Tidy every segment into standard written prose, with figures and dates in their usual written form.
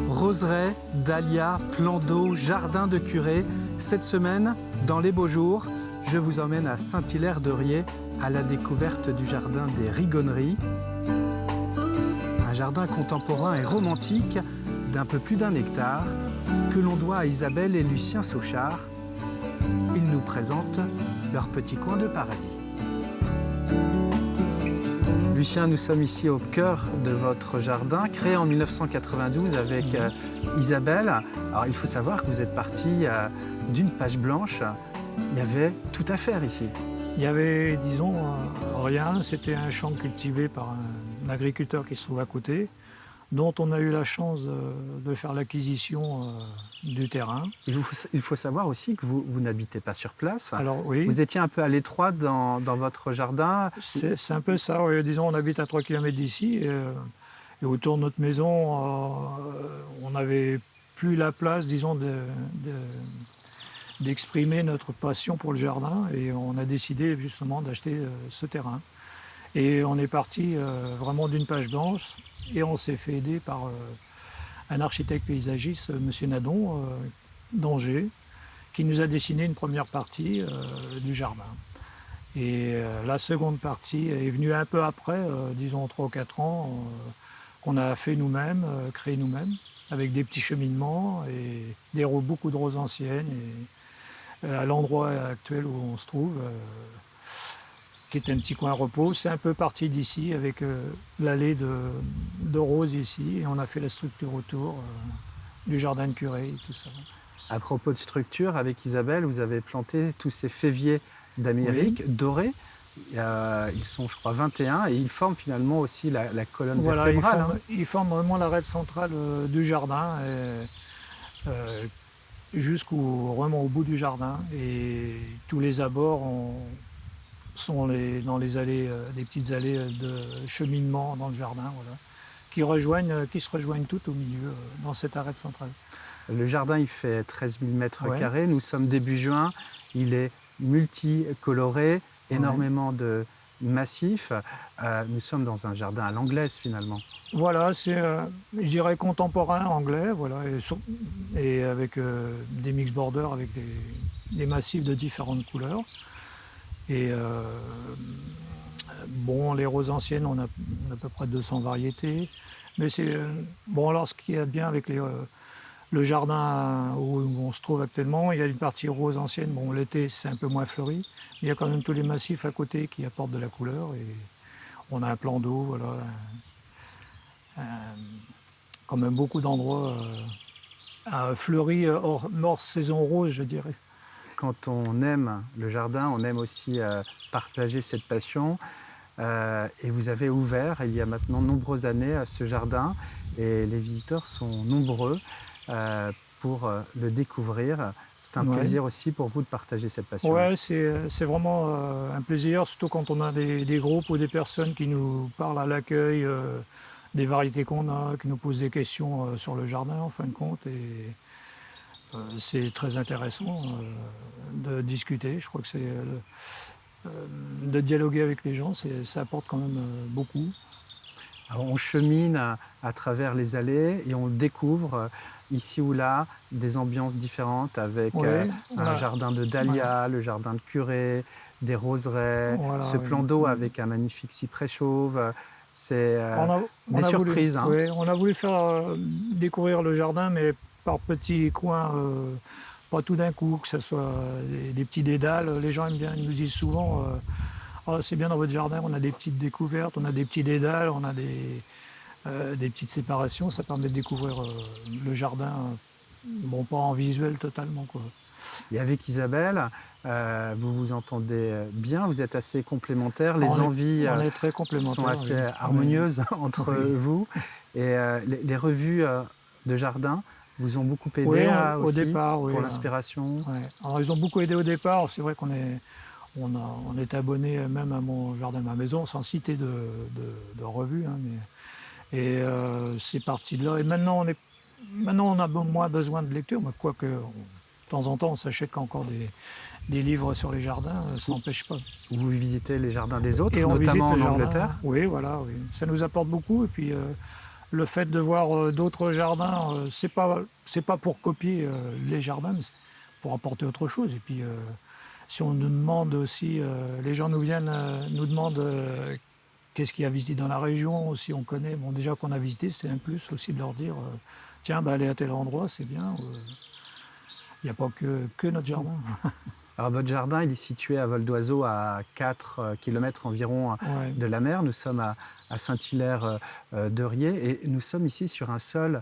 Roseraies, dahlias, plans d'eau, jardin de curé. Cette semaine, dans les beaux jours, je vous emmène à Saint-Hilaire-de-Riez à la découverte du jardin des Rigonneries. Un jardin contemporain et romantique d'un peu plus d'1 hectare que l'on doit à Isabelle et Lucien Sauchard. Ils nous présentent leur petit coin de paradis. Lucien, nous sommes ici au cœur de votre jardin, créé en 1992 avec Isabelle. Alors, il faut savoir que vous êtes parti d'une page blanche. Il y avait tout à faire ici. Il y avait, disons, rien. C'était un champ cultivé par un agriculteur qui se trouve à côté, dont on a eu la chance de faire l'acquisition du terrain. Il faut savoir aussi que vous n'habitez pas sur place. Alors, oui. Vous étiez un peu à l'étroit dans votre jardin. C'est un peu ça. Oui. Disons, on habite à 3 km d'ici. Et autour de notre maison, on n'avait plus la place, disons, d'exprimer notre passion pour le jardin. Et on a décidé justement d'acheter ce terrain. Et on est parti vraiment d'une page blanche. Et on s'est fait aider par un architecte paysagiste, M. Nadon, d'Angers, qui nous a dessiné une première partie du jardin. Et la seconde partie est venue un peu après, disons 3 ou 4 ans, qu'on a fait nous-mêmes, créé nous-mêmes, avec des petits cheminements et beaucoup de roses anciennes. Et à l'endroit actuel où on se trouve, qui est un petit coin repos, c'est un peu parti d'ici avec l'allée de roses ici. Et on a fait la structure autour du jardin de curé et tout ça. À propos de structure, avec Isabelle, vous avez planté tous ces féviers d'Amérique dorés. Ils sont, je crois, 21 et ils forment finalement aussi la colonne vertébrale. Ils forment vraiment l'arête centrale du jardin, vraiment au bout du jardin. Et tous les abords sont dans les allées, des petites allées de cheminement dans le jardin, voilà, qui se rejoignent toutes au milieu, dans cette arête centrale. Le jardin, il fait 13 000 mètres carrés. Nous sommes début juin. Il est multicoloré, énormément de massifs. Nous sommes dans un jardin à l'anglaise, finalement. Voilà, c'est, je dirais, contemporain anglais, voilà, et avec des mix borders avec des massifs de différentes couleurs. Et bon, les roses anciennes, on a à peu près 200 variétés. Mais c'est bon, alors ce qui est bien avec le jardin où on se trouve actuellement, il y a une partie rose ancienne. Bon, l'été, c'est un peu moins fleuri. Mais il y a quand même tous les massifs à côté qui apportent de la couleur. Et on a un plan d'eau, voilà. Quand même beaucoup d'endroits fleuris hors saison rose, je dirais. Quand on aime le jardin, on aime aussi partager cette passion. Et vous avez ouvert, il y a maintenant de nombreuses années, ce jardin. Et les visiteurs sont nombreux pour le découvrir. C'est un plaisir aussi pour vous de partager cette passion. Oui, c'est vraiment un plaisir, surtout quand on a des groupes ou des personnes qui nous parlent à l'accueil des variétés qu'on a, qui nous posent des questions sur le jardin, en fin de compte. Et c'est très intéressant de discuter. Je crois que c'est de dialoguer avec les gens, ça apporte quand même beaucoup. Alors, on chemine à travers les allées et on découvre ici ou là des ambiances différentes avec un jardin de dahlias, le jardin de curé, des roseraies, ce plan d'eau avec un magnifique cyprès chauve. C'est des surprises. On a voulu faire découvrir le jardin, mais par petits coins, pas tout d'un coup, que ce soit des petits dédales. Les gens aiment bien, ils nous disent souvent c'est bien dans votre jardin, on a des petites découvertes, on a des petits dédales, on a des petites séparations. Ça permet de découvrir le jardin, bon, pas en visuel totalement, quoi. Et avec Isabelle, vous vous entendez bien, vous êtes assez complémentaires, les envies on est très complémentaires, sont assez harmonieuses entre vous. Et les revues de jardin vous ont beaucoup aidé Oui, au aussi départ, oui, pour l'inspiration? ouais. Alors, ils ont beaucoup aidé au départ. C'est vrai on est abonné même à mon jardin, ma maison, sans citer de revue. Hein, et c'est parti de là. Et maintenant, on a moins besoin de lecture, mais quoique, de temps en temps, on s'achète encore des livres sur les jardins, ça n'empêche pas. Vous visitez les jardins des autres, Et on visite notamment le en jardin. Angleterre? Oui, voilà, oui. Ça nous apporte beaucoup. Et puis, le fait de voir d'autres jardins, c'est pas pour copier les jardins, mais c'est pour apporter autre chose. Et puis, si on nous demande aussi, les gens nous demandent qu'est-ce qu'il y a visité dans la région, si on connaît. Bon, déjà qu'on a visité, c'est un plus aussi de leur dire, tiens, bah, aller à tel endroit, c'est bien. Il n'y a pas que notre jardin. Alors, votre jardin, il est situé à vol d'oiseau à 4 km environ Ouais. de la mer. Nous sommes à Saint-Hilaire-de-Riez et nous sommes ici sur un sol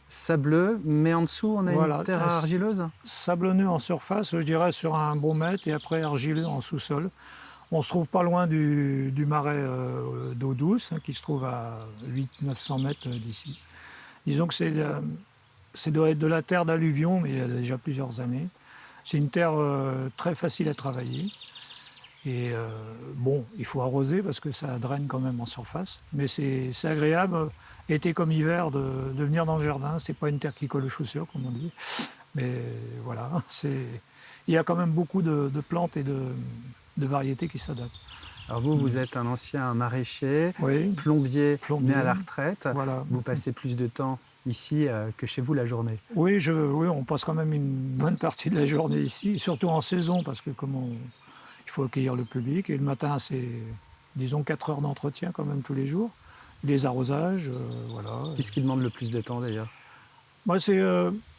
sableux, mais en dessous, on a une Voilà, terre argileuse. sablonneux en surface, je dirais sur un bon mètre, et après argileux en sous-sol. On se trouve pas loin du marais d'eau douce, hein, qui se trouve à 800-900 mètres d'ici. Disons que c'est doit être de la terre d'alluvion, mais il y a déjà plusieurs années. C'est une terre très facile à travailler. Et bon, il faut arroser parce que ça draine quand même en surface. Mais c'est agréable, été comme hiver, de venir dans le jardin. C'est pas une terre qui colle aux chaussures, comme on dit. Mais voilà, il y a quand même beaucoup de plantes et de variétés qui s'adaptent. Alors vous êtes un ancien maraîcher, Oui, plombier, plombier. né à la retraite. Voilà. Vous passez plus de temps ici que chez vous la journée. Oui, on passe quand même une bonne partie de la journée ici, surtout en saison, parce que il faut accueillir le public. Et le matin, c'est, disons, 4 heures d'entretien quand même tous les jours. Les arrosages, voilà. Qu'est-ce qui demande le plus de temps d'ailleurs? Moi, c'est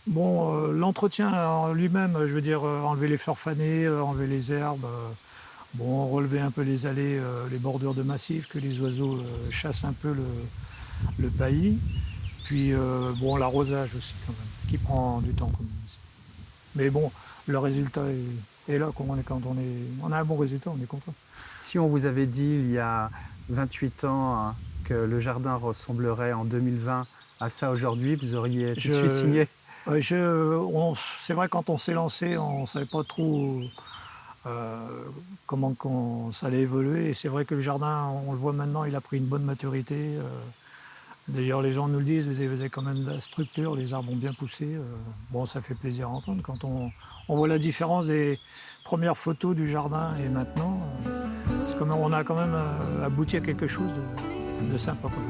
l'entretien en lui-même, je veux dire, enlever les fleurs fanées, enlever les herbes, relever un peu les allées, les bordures de massifs, que les oiseaux chassent un peu le paillis. Puis l'arrosage aussi quand même, qui prend du temps. Mais bon, le résultat est là. Quand on a un bon résultat, on est content. Si on vous avait dit il y a 28 ans que le jardin ressemblerait en 2020 à ça aujourd'hui, vous auriez tout de suite signé? C'est vrai, quand on s'est lancé, on ne savait pas trop comment ça allait évoluer. Et c'est vrai que le jardin, on le voit maintenant, il a pris une bonne maturité. D'ailleurs, les gens nous le disent, vous avez quand même de la structure, les arbres ont bien poussé. Ça fait plaisir à entendre. Quand on voit la différence des premières photos du jardin et maintenant, on a quand même abouti à quelque chose de sympa. Quoi.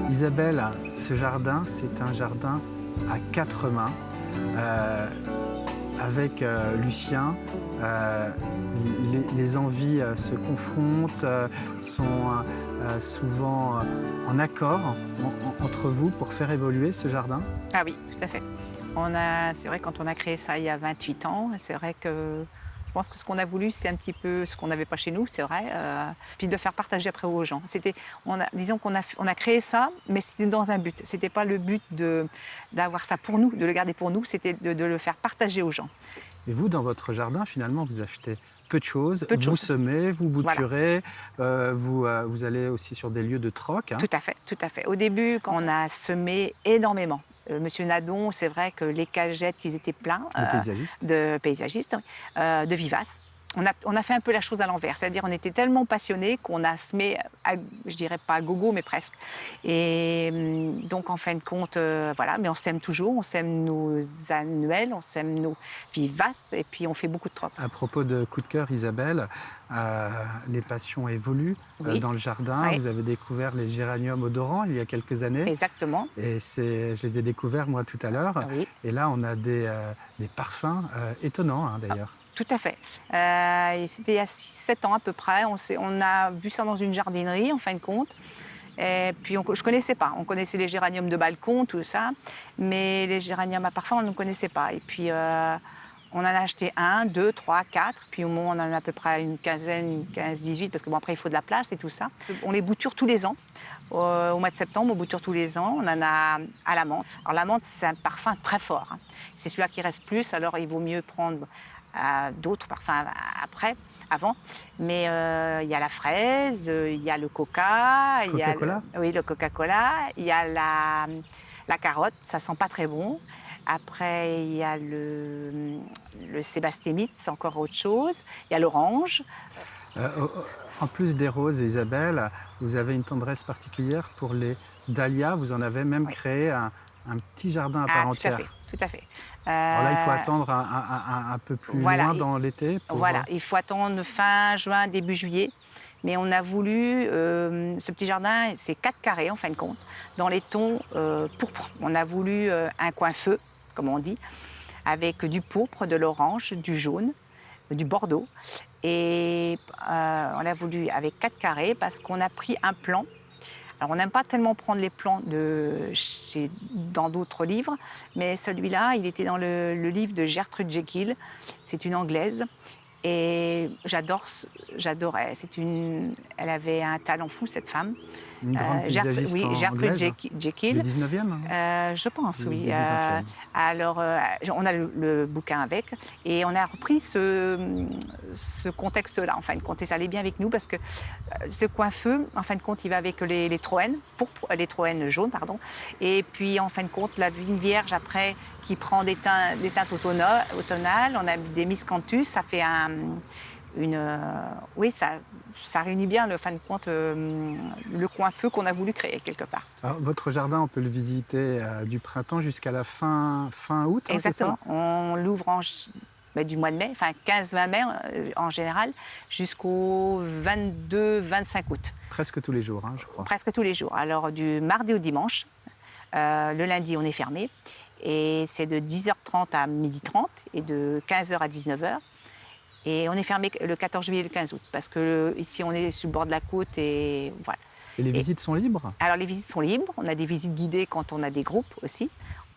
Isabelle, ce jardin, c'est un jardin à 4 mains. Avec Lucien, les envies se confrontent, sont souvent en accord entre vous pour faire évoluer ce jardin? Ah oui, tout à fait. C'est vrai, quand on a créé ça il y a 28 ans, c'est vrai que je pense que ce qu'on a voulu, c'est un petit peu ce qu'on n'avait pas chez nous, c'est vrai, puis de faire partager après aux gens. Disons qu'on a créé ça, mais c'était dans un but. C'était pas le but d'avoir ça pour nous, de le garder pour nous, c'était de le faire partager aux gens. Et vous, dans votre jardin, finalement, vous achetez peu de choses. Vous semez, vous bouturez, voilà. Vous allez aussi sur des lieux de troc. Hein. Tout à fait, tout à fait. Au début, quand on a semé énormément, Monsieur Nadon, c'est vrai que les cagettes, ils étaient pleins de paysagistes, de vivaces. On a fait un peu la chose à l'envers, c'est-à-dire on était tellement passionnés qu'on a semé, je dirais pas à gogo, mais presque. Et donc en fin de compte, voilà, mais on sème toujours, on sème nos annuels, on sème nos vivaces, et puis on fait beaucoup de troc. À propos de coup de cœur, Isabelle, les passions évoluent dans le jardin. Oui. Vous avez découvert les géraniums odorants il y a quelques années. Exactement. Et je les ai découverts moi tout à l'heure. Oui. Et là, on a des parfums étonnants d'ailleurs. Tout à fait. C'était il y a 6-7 ans à peu près. On a vu ça dans une jardinerie, en fin de compte. Et puis, je ne connaissais pas. On connaissait les géraniums de balcon, tout ça. Mais les géraniums à parfum, on ne connaissait pas. Et puis, on en a acheté 1, 2, 3, 4. Puis, au moment, on en a à peu près une quinzaine, 15, 18. Parce que, bon, après, il faut de la place et tout ça. On les bouture tous les ans. Au mois de septembre, on bouture tous les ans. On en a à la menthe. Alors, la menthe, c'est un parfum très fort. Hein. C'est celui-là qui reste plus. Alors, il vaut mieux prendre d'autres parfums avant. Mais il y a la fraise, il y a le coca, il y a le Coca-Cola, il y a la carotte, ça sent pas très bon. Après, il y a le sébastémite, c'est encore autre chose. Il y a l'orange. En plus des roses, Isabelle, vous avez une tendresse particulière pour les dahlias. Vous en avez même créé un petit jardin à part entière. Tout à fait. Alors là, il faut attendre un peu plus loin dans l'été. Voilà, il faut attendre fin juin, début juillet. Mais on a voulu, ce petit jardin, c'est 4 carrés en fin de compte, dans les tons pourpres. On a voulu un coin feu, comme on dit, avec du pourpre, de l'orange, du jaune, du bordeaux. Et on a voulu avec 4 carrés parce qu'on a pris un plan. Alors, on n'aime pas tellement prendre les plans dans d'autres livres, mais celui-là, il était dans le livre de Gertrude Jekyll. C'est une Anglaise. Et j'adorais. Elle avait un talent fou, cette femme. Une grande paysagiste Gertrude anglaise. Jekyll. Du 19e Je pense, oui. Du 20e. Alors, on a le bouquin avec. Et on a repris ce contexte-là, en fin de compte. Et ça allait bien avec nous parce que ce coin feu, en fin de compte, il va avec les troènes, les troènes jaunes, pardon. Et puis, en fin de compte, la vigne vierge, après, qui prend des teintes automnales. On a des miscanthus, ça fait ça réunit bien, en fin de compte, le coin feu qu'on a voulu créer quelque part. Alors, votre jardin, on peut le visiter du printemps jusqu'à la fin août, hein, exactement. C'est ça? On l'ouvre du mois de mai, enfin 15-20 mai en général, jusqu'au 22-25 août. Presque tous les jours, hein, je crois. Presque tous les jours. Alors, du mardi au dimanche. Le lundi, on est fermé. Et c'est de 10h30 à 12h30 et de 15h à 19h. Et on est fermé le 14 juillet et le 15 août parce que ici, on est sur le bord de la côte et voilà. Et les visites sont libres? Alors, les visites sont libres. On a des visites guidées quand on a des groupes aussi.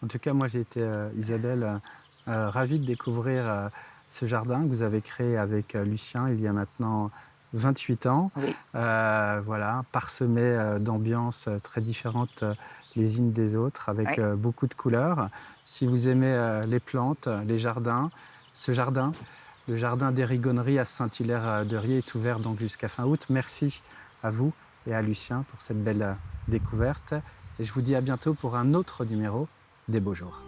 En tout cas, moi, j'ai été, Isabelle, ravie de découvrir ce jardin que vous avez créé avec Lucien il y a maintenant 28 ans. Oui. Voilà, parsemé d'ambiances très différentes les unes des autres, avec beaucoup de couleurs. Si vous aimez les plantes, les jardins, ce jardin, le jardin des Rigonneries à Saint-Hilaire-de-Riez est ouvert donc jusqu'à fin août. Merci à vous et à Lucien pour cette belle découverte. Et je vous dis à bientôt pour un autre numéro des Beaux Jours.